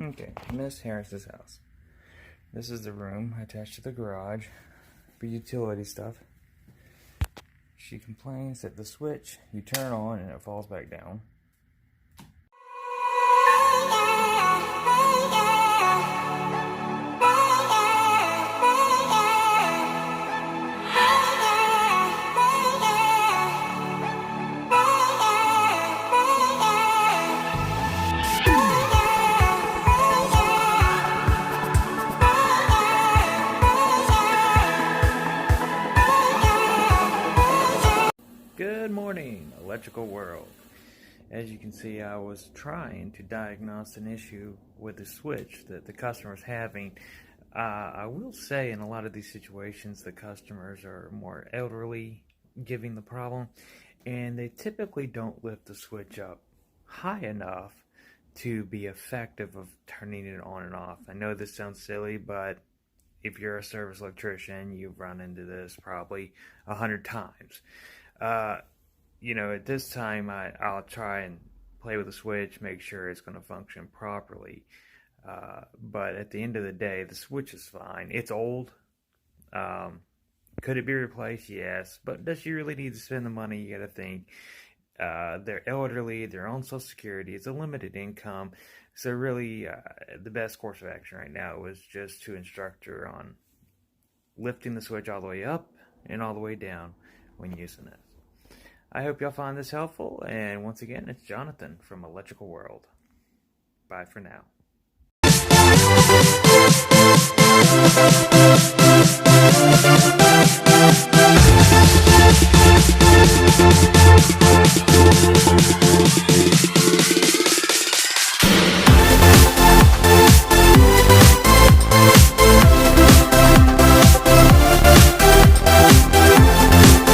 Okay, Miss Harris's house. This is the room attached to the garage for utility stuff. She complains that the switch you turn on and it falls back down. Good morning, electrical world. As you can see, I was trying to diagnose an issue with the switch that the customer's having. I will say in a lot of these situations, the customers are more elderly giving the problem, and they typically don't lift the switch up high enough to be effective of turning it on and off. I know this sounds silly, but if you're a service electrician, you've run into this probably 100 times. At this time, I'll try and play with the switch, make sure it's going to function properly. But at the end of the day, the switch is fine. It's old. Could it be replaced? Yes. But does she really need to spend the money? You got to think. They're elderly. They're on Social Security. It's a limited income. So really, the best course of action right now is just to instruct her on lifting the switch all the way up and all the way down when using it. I hope y'all find this helpful, and once again, it's Jonathan from Electrical World. Bye for now.